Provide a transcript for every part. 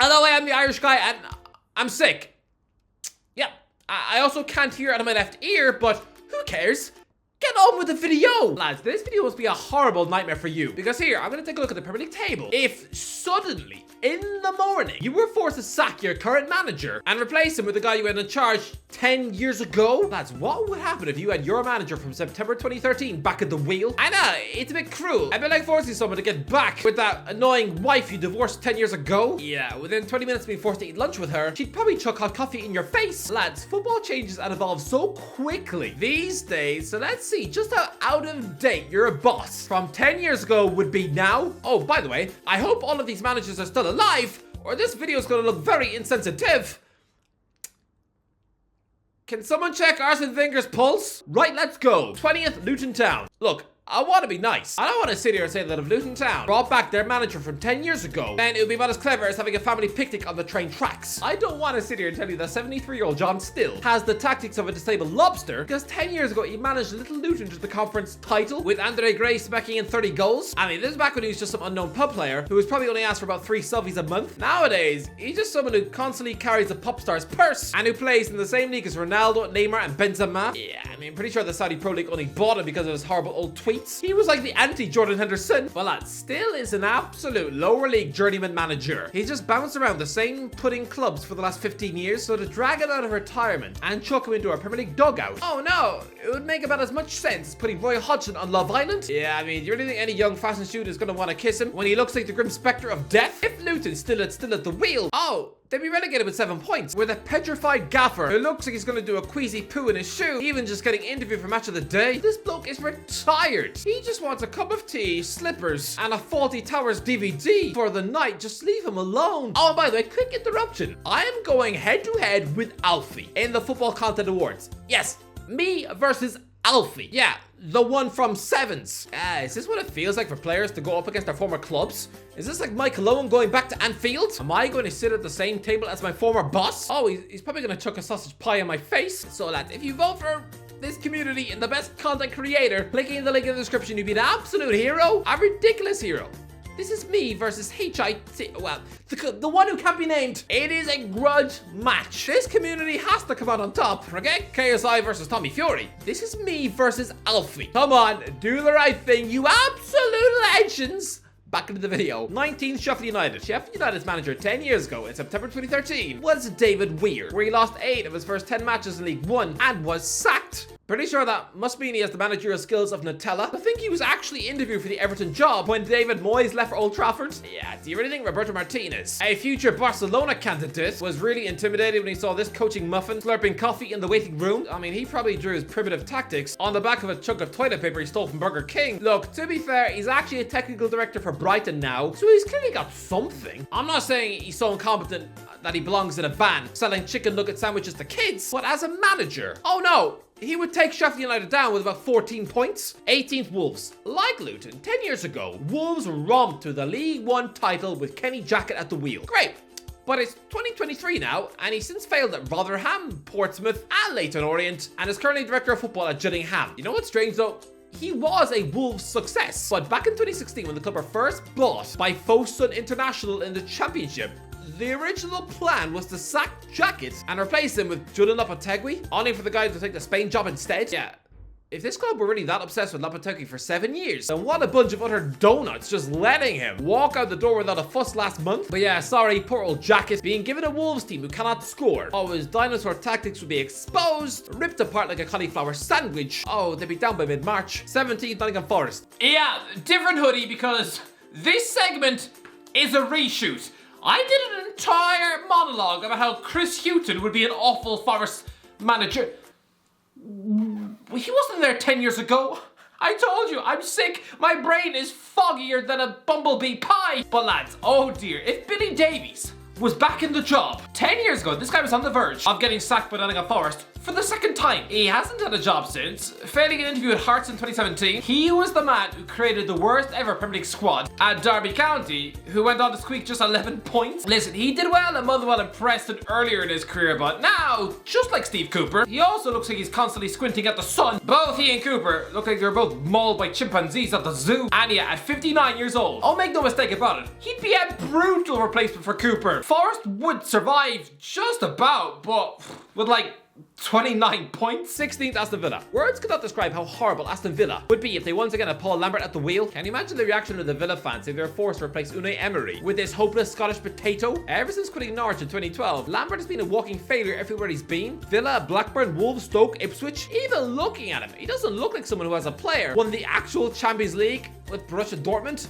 Hello, I am the Irish guy, and I'm sick. Yep, I also can't hear out of my left ear, but who cares? Get on with the video! Lads, this video must be a horrible nightmare for you. Because here, I'm going to take a look at the Premier League table. If suddenly, in the morning, you were forced to sack your current manager and replace him with the guy you had in charge 10 years ago, lads, what would happen if you had your manager from September 2013 back at the wheel? I know, it's a bit cruel. A bit like forcing someone to get back with that annoying wife you divorced 10 years ago. Yeah, within 20 minutes of being forced to eat lunch with her, she'd probably chuck hot coffee in your face. Lads, football changes and evolves so quickly these days, so let's see just how out of date your boss from 10 years ago would be now. Oh, by the way, I hope all of these managers are still alive, or this video is going to look very insensitive. Can someone check Arsene Wenger's pulse? Right, let's go. 20th, Luton Town. Look, I want to be nice. I don't want to sit here and say that if Luton Town brought back their manager from 10 years ago, then it would be about as clever as having a family picnic on the train tracks. I don't want to sit here and tell you that 73-year-old John Still has the tactics of a disabled lobster, because 10 years ago he managed little Luton to the conference title with Andre Gray smacking in 30 goals. I mean, this is back when he was just some unknown pub player who was probably only asked for about 3 selfies a month. Nowadays, he's just someone who constantly carries a pop star's purse and who plays in the same league as Ronaldo, Neymar, and Benzema. Yeah, I mean, I'm pretty sure the Saudi Pro League only bought him because of his horrible old tweets. He was like the anti-Jordan Henderson. Well, that Still is an absolute lower league journeyman manager. He's just bounced around the same pudding clubs for the last 15 years, so to drag him out of retirement and chuck him into a Premier League dugout, oh no, it would make about as much sense as putting Roy Hodgson on Love Island. Yeah, I mean, do you really think any young fashion student is going to want to kiss him when he looks like the grim spectre of death? If Luton's still at the wheel, oh, they'd be relegated with 7 points, with a petrified gaffer who looks like he's going to do a queasy poo in his shoe, even just getting interviewed for Match of the Day. This bloke is retired. He just wants a cup of tea, slippers, and a Fawlty Towers DVD for the night. Just leave him alone. Oh, and by the way, quick interruption. I am going head-to-head with Alfie in the Football Content Awards. Yes, me versus Alfie. Yeah, the one from Sevens. Is this what it feels like for players to go up against their former clubs? Is this like Mike Owen going back to Anfield? Am I going to sit at the same table as my former boss? Oh, he's probably going to chuck a sausage pie in my face. So lads, if you vote for this community and the best content creator, clicking the link in the description, you'd be an absolute hero. A ridiculous hero. This is me versus HIT, well, the one who can't be named. It is a grudge match. This community has to come out on top, okay? KSI versus Tommy Fury. This is me versus Alfie. Come on, do the right thing, you absolute legends. Back into the video. 19th, Sheffield United. Sheffield United's manager 10 years ago in September 2013 was David Weir, where he lost 8 of his first 10 matches in League One and was sacked. Pretty sure that must mean he has the managerial skills of Nutella. I think he was actually interviewed for the Everton job when David Moyes left for Old Trafford. Yeah, do you really think Roberto Martinez, a future Barcelona candidate, was really intimidated when he saw this coaching muffin slurping coffee in the waiting room? I mean, he probably drew his primitive tactics on the back of a chunk of toilet paper he stole from Burger King. Look, to be fair, he's actually a technical director for Brighton now, so he's clearly got something. I'm not saying he's so incompetent that he belongs in a band selling chicken nugget sandwiches to kids, but as a manager, oh no, he would take Sheffield United down with about 14 points. 18th, Wolves. Like Luton, 10 years ago, Wolves romped to the League One title with Kenny Jackett at the wheel. Great. But it's 2023 now, and he's since failed at Rotherham, Portsmouth, and Leyton Orient, and is currently director of football at Gillingham. You know what's strange though? He was a Wolves success, but back in 2016 when the club were first bought by Fosun International in the Championship, the original plan was to sack Jackett and replace him with Julian Lopetegui, only for the guy to take the Spain job instead. Yeah, if this club were really that obsessed with Lopetegui for 7 years, then what a bunch of utter donuts just letting him walk out the door without a fuss last month. But yeah, sorry, poor old Jackett being given a Wolves team who cannot score. Oh, his dinosaur tactics would be exposed, ripped apart like a cauliflower sandwich. Oh, they'd be down by mid-March. 17th, Nottingham Forest. Yeah, different hoodie because this segment is a reshoot. I did an entire monologue about how Chris Hughton would be an awful Forest manager. He wasn't there 10 years ago. I told you, I'm sick. My brain is foggier than a bumblebee pie. But lads, oh dear, if Billy Davies was back in the job 10 years ago, this guy was on the verge of getting sacked by Nottingham Forest for the second time. He hasn't had a job since, failing an interview at Hearts in 2017. He was the man who created the worst ever Premier League squad at Derby County, who went on to squeak just 11 points. Listen, he did well at Motherwell and Preston earlier in his career, but now, just like Steve Cooper, he also looks like he's constantly squinting at the sun. Both he and Cooper look like they're both mauled by chimpanzees at the zoo. And yeah, at 59 years old, oh, make no mistake about it, he'd be a brutal replacement for Cooper. Forest would survive just about, but with like 29 points. 16th Aston Villa. Words cannot describe how horrible Aston Villa would be if they once again had Paul Lambert at the wheel. Can you imagine the reaction of the Villa fans if they were forced to replace Unai Emery with this hopeless Scottish potato? Ever since quitting Norwich in 2012, Lambert has been a walking failure everywhere he's been. Villa, Blackburn, Wolves, Stoke, Ipswich. Even looking at him, he doesn't look like someone who has a player won the actual Champions League with Borussia Dortmund.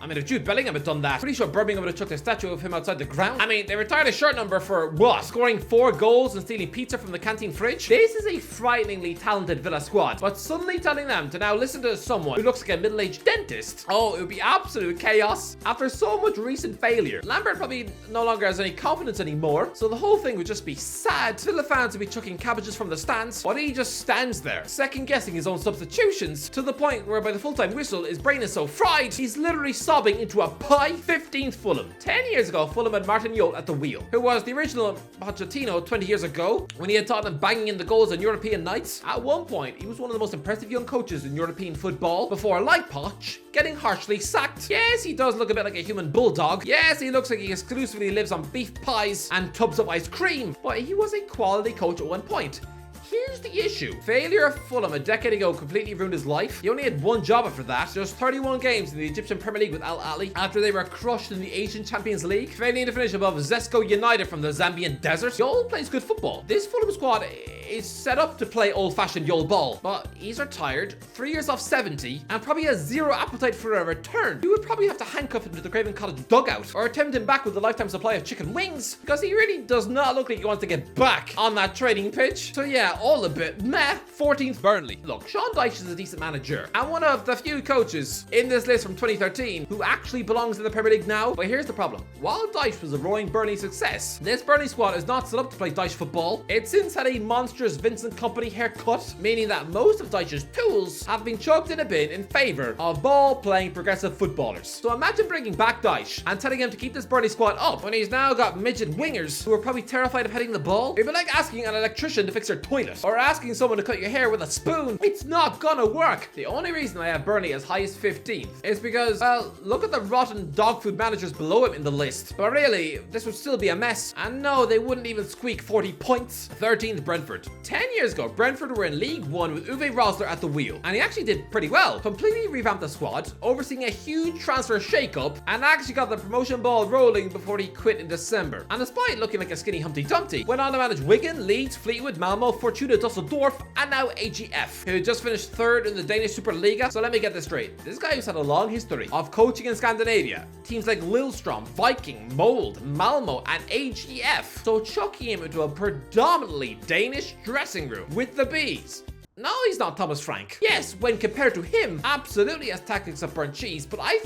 I mean, if Jude Bellingham had done that, pretty sure Birmingham would have chucked a statue of him outside the ground. I mean, they retired his shirt number for what? Scoring 4 goals and stealing pizza from the canteen fridge? This is a frighteningly talented Villa squad, but suddenly telling them to now listen to someone who looks like a middle-aged dentist, oh, it would be absolute chaos. After so much recent failure, Lambert probably no longer has any confidence anymore, so the whole thing would just be sad. Villa fans would be chucking cabbages from the stands, but he just stands there, second-guessing his own substitutions, to the point where by the full-time whistle, his brain is so fried, he's literally sobbing into a pie. 15th Fulham. 10 years ago, Fulham had Martin Jol at the wheel, who was the original Pochettino 20 years ago, when he had Tottenham banging in the goals on European nights. At one point, he was one of the most impressive young coaches in European football, before, like Poch, getting harshly sacked. Yes, he does look a bit like a human bulldog. Yes, he looks like he exclusively lives on beef pies and tubs of ice cream, but he was a quality coach at one point. Here's the issue. Failure of Fulham a decade ago completely ruined his life. He only had one job after that. Just 31 games in the Egyptian Premier League with Al Ahly after they were crushed in the Asian Champions League, failing to finish above Zesco United from the Zambian desert. Yol plays good football. This Fulham squad is set up to play old-fashioned Yol ball, but he's retired, 3 years off 70, and probably has zero appetite for a return. You would probably have to handcuff him to the Craven Cottage dugout, or attempt him back with a lifetime supply of chicken wings, because he really does not look like he wants to get back on that training pitch. So yeah, all a bit meh. 14th Burnley. Look, Sean Dyche is a decent manager, and one of the few coaches in this list from 2013 who actually belongs in the Premier League now. But here's the problem. While Dyche was a roaring Burnley success, this Burnley squad is not set up to play Dyche football. It's since had a monstrous Vincent Kompany haircut, meaning that most of Dyche's tools have been chucked in a bin in favour of ball-playing progressive footballers. So imagine bringing back Dyche and telling him to keep this Burnley squad up when he's now got midget wingers who are probably terrified of heading the ball. It'd be like asking an electrician to fix your toilet, or asking someone to cut your hair with a spoon. It's not gonna work. The only reason I have Burnley as high as 15th is because, well, look at the rotten dog food managers below him in the list. But really, this would still be a mess. And no, they wouldn't even squeak 40 points. 13th Brentford. 10 years ago, Brentford were in League One with Uwe Rosler at the wheel, and he actually did pretty well. Completely revamped the squad, overseeing a huge transfer shake-up, and actually got the promotion ball rolling before he quit in December. And despite looking like a skinny Humpty Dumpty, went on to manage Wigan, Leeds, Fleetwood, Malmo, Fortuna Dusseldorf, and now AGF, who just finished third in the Danish Superliga. So let me get this straight. This guy who's had a long history of coaching in Scandinavia, teams like Lillestrøm, Viking, Molde, Malmo, and AGF. So chucking him into a predominantly Danish dressing room with the bees. No, he's not Thomas Frank. Yes, when compared to him, absolutely has tactics of burnt cheese, but I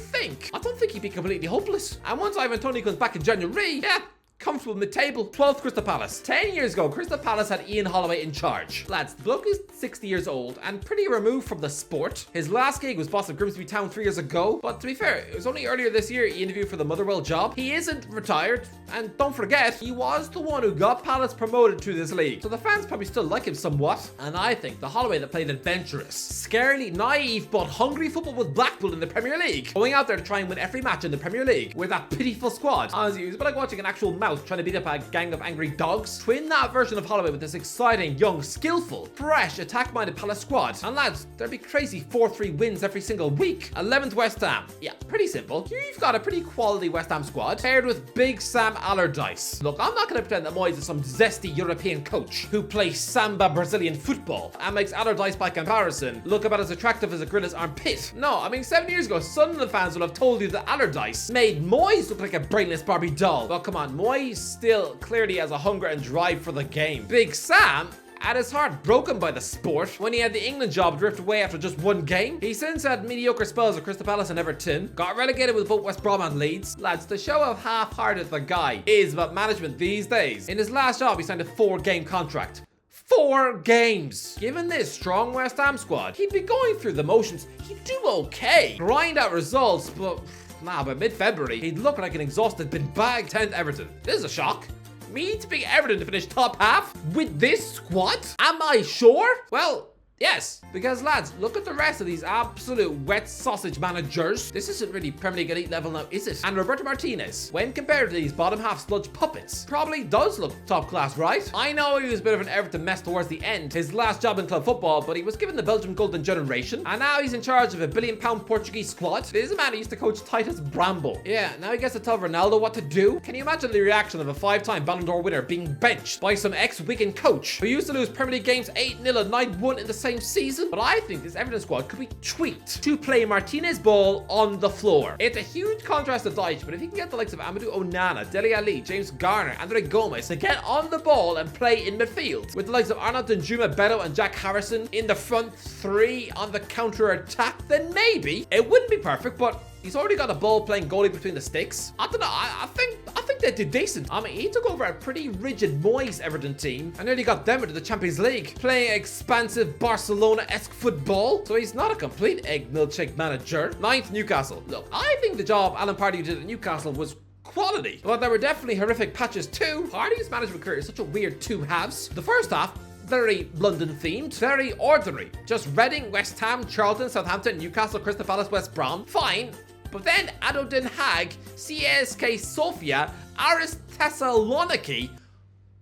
don't think he'd be completely hopeless. And once Ivan Toney comes back in January, yeah, comfortable mid-table. 12th Crystal Palace. 10 years ago, Crystal Palace had Ian Holloway in charge. Lads, the bloke is 60 years old and pretty removed from the sport. His last gig was boss of Grimsby Town 3 years ago, but to be fair, it was only earlier this year he interviewed for the Motherwell job. He isn't retired, and don't forget, he was the one who got Palace promoted to this league, so the fans probably still like him somewhat. And I think the Holloway that played adventurous, scarily naive, but hungry football with Blackpool in the Premier League, going out there to try and win every match in the Premier League with that pitiful squad. Honestly, it was a bit like watching an actual mouse trying to beat up a gang of angry dogs. Twin that version of Holloway with this exciting, young, skillful, fresh, attack-minded Palace squad. And lads, there'd be crazy 4-3 wins every single week. 11th West Ham. Yeah, pretty simple. You've got a pretty quality West Ham squad paired with Big Sam Allardyce. Look, I'm not going to pretend that Moyes is some zesty European coach who plays samba Brazilian football and makes Allardyce by comparison look about as attractive as a gorilla's armpit. No, I mean 7 years ago, Sunderland fans will have told you that Allardyce made Moyes look like a brainless Barbie doll. Well, come on, Moyes still clearly has a hunger and drive for the game. Big Sam, at his heart broken by the sport when he had the England job drift away after just one game. He since had mediocre spells at Crystal Palace and Everton, got relegated with both West Brom and Leeds. Lads, the show of half-hearted the guy is about management these days. In his last job, he signed a 4-game contract. 4 games. Given this strong West Ham squad, he'd be going through the motions. He'd do okay. Grind out results, but nah, by mid-February, he'd look like an exhausted bin bag. 10th Everton. This is a shock. Me to pick Everton to finish top half with this squad? Am I sure? Well, yes, because lads, look at the rest of these absolute wet sausage managers. This isn't really Premier League elite level now, is it? And Roberto Martinez, when compared to these bottom half sludge puppets, probably does look top class, right? I know he was a bit of an Everton mess towards the end, his last job in club football, but he was given the Belgium Golden Generation, and now he's in charge of a £1 billion Portuguese squad. This is a man who used to coach Titus Bramble. Yeah, now he gets to tell Ronaldo what to do. Can you imagine the reaction of a 5-time Ballon d'Or winner being benched by some ex-Wigan coach who used to lose Premier League games 8-0 and 9-1 in the same season? But I think this Everton squad could be tweaked to play Martinez ball on the floor. It's a huge contrast to Dyche, but if he can get the likes of Amadou Onana, Dele Alli, James Garner, Andre Gomez to get on the ball and play in midfield, with the likes of Arnaud Danjuma, Beto and Jack Harrison in the front 3 on the counter-attack, then maybe it wouldn't be perfect, but he's already got a ball-playing goalie between the sticks. I don't know, I think they did decent. I mean, he took over a pretty rigid Moyes Everton team and nearly got them into the Champions League, playing expansive Barcelona-esque football. So he's not a complete egg milkshake manager. 9th, Newcastle. Look, I think the job Alan Pardew did at Newcastle was quality, but there were definitely horrific patches too. Pardew's management career is such a weird 2 halves. The first half, very London themed, very ordinary. Just Reading, West Ham, Charlton, Southampton, Newcastle, Crystal Palace, West Brom. Fine. But then ADO Den Haag, CSK Sofia, Aris Thessaloniki.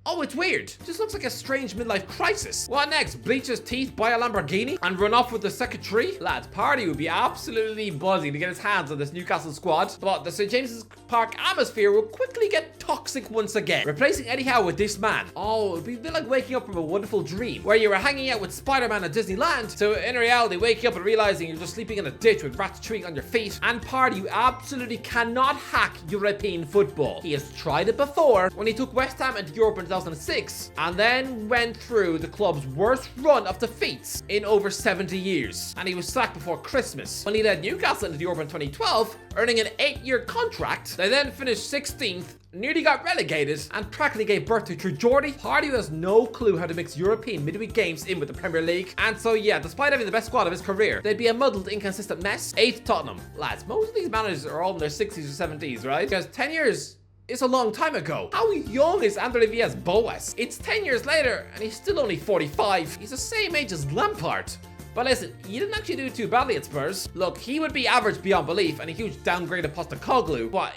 Oh, it's weird. Just looks like a strange midlife crisis. What next? Bleach his teeth, buy a Lamborghini, and run off with the secretary? Lads, Pardew would be absolutely buzzing to get his hands on this Newcastle squad, but the St James's Park atmosphere will quickly get toxic once again, replacing Eddie Howe with this man. Oh, it would be a bit like waking up from a wonderful dream, where you were hanging out with Spider-Man at Disneyland, so in reality, waking up and realizing you're just sleeping in a ditch with rats chewing on your feet. And Pardew absolutely cannot hack European football. He has tried it before, when he took West Ham into Europe in 2006, and then went through the club's worst run of defeats in over 70 years. And he was sacked before Christmas, when he led Newcastle into Europe in 2012, earning an 8-year contract. They then finished 16th, nearly got relegated, and practically gave birth to True Geordie. Pardew has no clue how to mix European midweek games in with the Premier League, and so yeah, despite having the best squad of his career, they'd be a muddled, inconsistent mess. 8th, Tottenham. Lads, most of these managers are all in their 60s or 70s, right? Because 10 years it's a long time ago. How young is Andre Villas-Boas? It's 10 years later, and he's still only 45. He's the same age as Lampard. But listen, he didn't actually do too badly at Spurs. Look, he would be average beyond belief and a huge downgrade of Postecoglou, but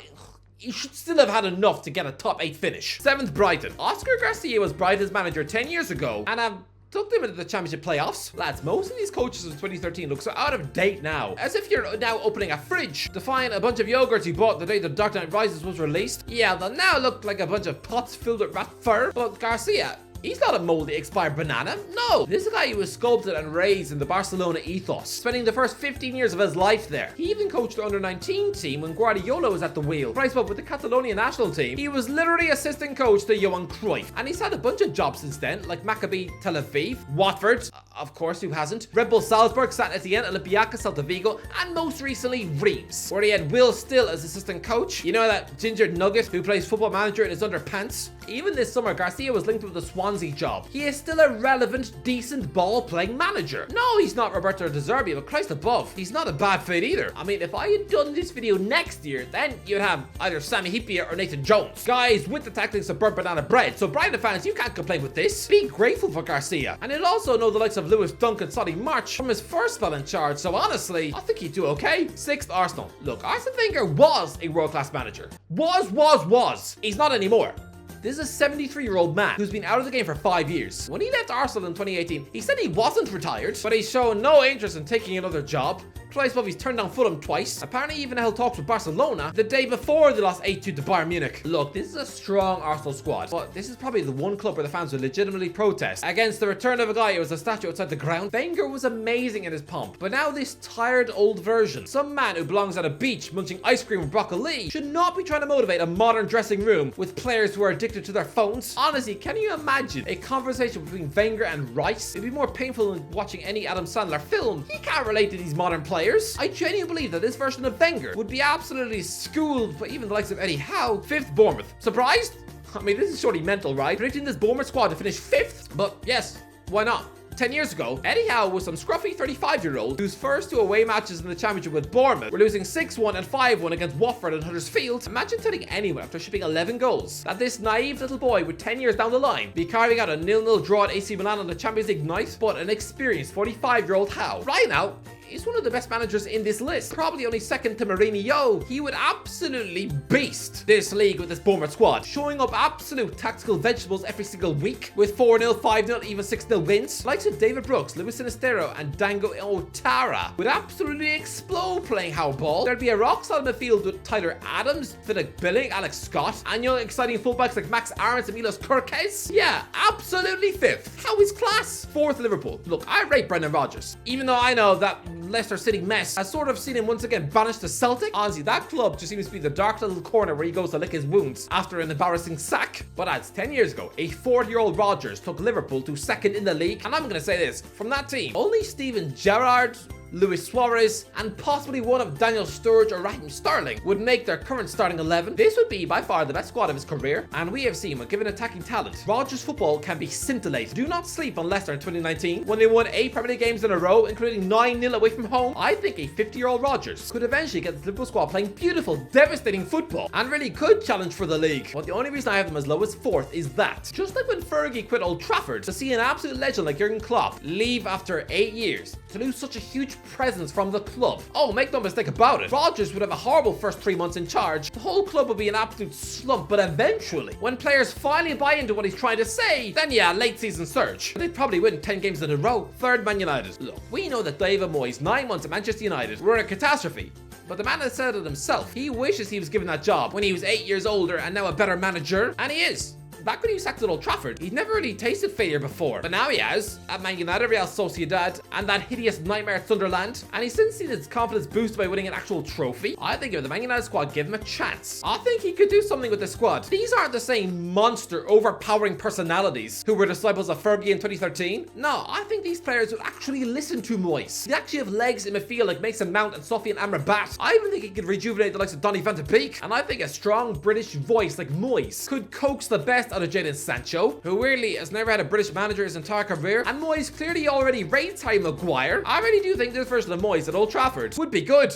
he should still have had enough to get a top 8 finish. 7th, Brighton. Oscar Garcia was Brighton's manager 10 years ago, and took them into the championship playoffs. Lads, most of these coaches of 2013 look so out of date now, as if you're now opening a fridge to find a bunch of yogurts you bought the day The Dark Knight Rises was released. Yeah, they'll now look like a bunch of pots filled with rat fur. But Garcia, he's not a moldy expired banana. No, this is a guy who was sculpted and raised in the Barcelona ethos, spending the first 15 years of his life there. He even coached the under-19 team when Guardiola was at the wheel. Price up with the Catalonian national team. He was literally assistant coach to Johan Cruyff, and he's had a bunch of jobs since then, like Maccabi Tel Aviv, Watford, of course, who hasn't, Red Bull Salzburg, Saint Etienne, Olympiacos, Celta Vigo, and most recently Reims, where he had Will Still as assistant coach. You know that ginger nugget who plays football manager in his underpants? Even this summer, Garcia was linked with the Swansea job. He is still a relevant, decent ball-playing manager. No, he's not Roberto De Zerbi, but Christ above, he's not a bad fit either. I mean, if I had done this video next year, then you'd have either Sammy Hippier or Nathan Jones. Guys with the tactics of burnt banana bread. So Brighton fans, you can't complain with this. Be grateful for Garcia. And you'll also know the likes of Lewis Dunk and Solly March from his first spell in charge. So honestly, I think he'd do okay. 6th, Arsenal. Look, Arsene Wenger was a world-class manager. Was. He's not anymore. This is a 73-year-old man who's been out of the game for 5 years. When he left Arsenal in 2018, he said he wasn't retired, but he's shown no interest in taking another job. Twice above, he's turned down Fulham twice. Apparently even held talks with Barcelona the day before they lost 8-2 to Bayern Munich. Look, this is a strong Arsenal squad, but this is probably the one club where the fans would legitimately protest against the return of a guy who was a statue outside the ground. Wenger was amazing in his pomp, but now this tired old version, some man who belongs at a beach munching ice cream with broccoli, should not be trying to motivate a modern dressing room with players who are addicted to their phones. Honestly, can you imagine a conversation between Wenger and Rice? It'd be more painful than watching any Adam Sandler film. He can't relate to these modern players. I genuinely believe that this version of Wenger would be absolutely schooled by even the likes of Eddie Howe. 5th, Bournemouth. Surprised? I mean, this is surely mental, right? Predicting this Bournemouth squad to finish 5th? But yes, why not? 10 years ago, Eddie Howe was some scruffy 35-year-old whose first 2 away matches in the championship with Bournemouth were losing 6-1 and 5-1 against Watford and Huddersfield. Imagine telling anyone after shipping 11 goals that this naive little boy with 10 years down the line be carving out a 0-0 draw at AC Milan on the Champions League night, but an experienced 45-year-old Howe. Right now, he's one of the best managers in this list, probably only second to Mourinho. He would absolutely beast this league with this Bournemouth squad, showing up absolute tactical vegetables every single week with 4-0, 5-0, even 6-0 wins. Likes of David Brooks, Luis Sinistero, and Dango Otara would absolutely explode playing Howe ball. There'd be a rock-solid midfield with Tyler Adams, Philip Billing, Alex Scott, and young exciting fullbacks like Max Aarons and Milos Kerkez. Yeah, absolutely 5th. How is class? 4th, Liverpool. Look, I rate Brendan Rodgers, even though I know that Leicester City mess has sort of seen him once again banished to Celtic. Honestly, that club just seems to be the dark little corner where he goes to lick his wounds after an embarrassing sack. But that's 10 years ago, a 40-year-old Rodgers took Liverpool to 2nd in the league. And I'm going to say this, from that team, only Steven Gerrard, Luis Suarez, and possibly one of Daniel Sturridge or Raheem Sterling would make their current starting 11. This would be by far the best squad of his career, and we have seen when given attacking talent, Rodgers football can be scintillating. Do not sleep on Leicester in 2019 when they won 8 Premier League games in a row, including 9-0 away from home. I think a 50-year-old Rodgers could eventually get the Liverpool squad playing beautiful, devastating football, and really could challenge for the league. But the only reason I have them as low as 4th is that, just like when Fergie quit Old Trafford, to see an absolute legend like Jurgen Klopp leave after 8 years, to lose such a huge presence from the club. Oh, make no mistake about it, Rodgers would have a horrible first 3 months in charge. The whole club would be an absolute slump, but eventually, when players finally buy into what he's trying to say, then yeah, late season surge. They'd probably win 10 games in a row. 3rd, Man United. Look, we know that David Moyes' 9 months at Manchester United were a catastrophe. But the man has said it himself. He wishes he was given that job when he was 8 years older and now a better manager, and he is. Back when he was sacked at Old Trafford, he'd never really tasted failure before. But now he has, at Man United, Real Sociedad, and that hideous nightmare at Sunderland. And he's since seen his confidence boosted by winning an actual trophy. I think if the Man United squad gave him a chance, I think he could do something with the squad. These aren't the same monster, overpowering personalities who were disciples of Fergie in 2013. No, I think these players would actually listen to Moyes. They actually have legs in midfield like Mason Mount and Sofiane Amrabat. I even think he could rejuvenate the likes of Donny van de Beek. And I think a strong British voice like Moyes could coax the best out of Jadon Sancho, who weirdly has never had a British manager his entire career, and Moyes clearly already rates Harry Maguire. I really do think this version of Moyes at Old Trafford would be good.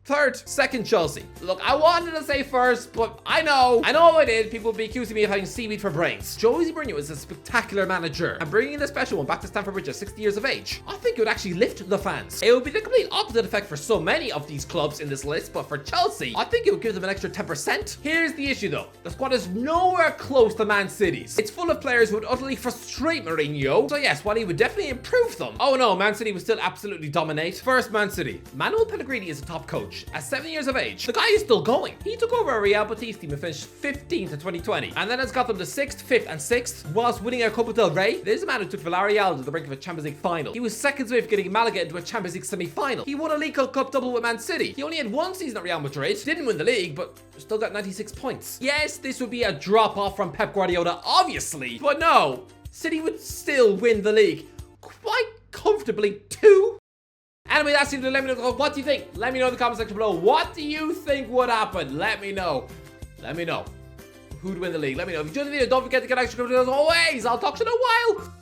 3rd, 2nd, Chelsea. Look, I wanted to say 1st, but I know if I did, people would be accusing me of having seaweed for brains. Jose Mourinho is a spectacular manager, and bringing the special one back to Stamford Bridge at 60 years of age, I think it would actually lift the fans. It would be the complete opposite effect for so many of these clubs in this list, but for Chelsea, I think it would give them an extra 10%. Here's the issue though, the squad is nowhere close to Man City's. It's full of players who would utterly frustrate Mourinho, so yes, while he would definitely improve them, oh no, Man City would still absolutely dominate. First, Man City. Manuel Pellegrini is a top coach. At 7 years of age, the guy is still going. He took over a Real Betis team and finished 15th in 2020, and then has got them to 6th, 5th, and 6th, whilst winning a Copa del Rey. This is a man who took Villarreal to the brink of a Champions League final. He was seconds away from getting Malaga into a Champions League semi-final. He won a League Cup double with Man City. He only had 1 season at Real Madrid, didn't win the league, but still got 96 points. Yes, this would be a drop-off from Pep Guardiola, obviously, but no, City would still win the league quite comfortably too. Anyway, that's it. Let me know. What do you think? Let me know in the comment section below. What do you think would happen? Let me know. Let me know. Who'd win the league? Let me know. If you enjoyed the video, don't forget to get extra videos as always. I'll talk to you in a while.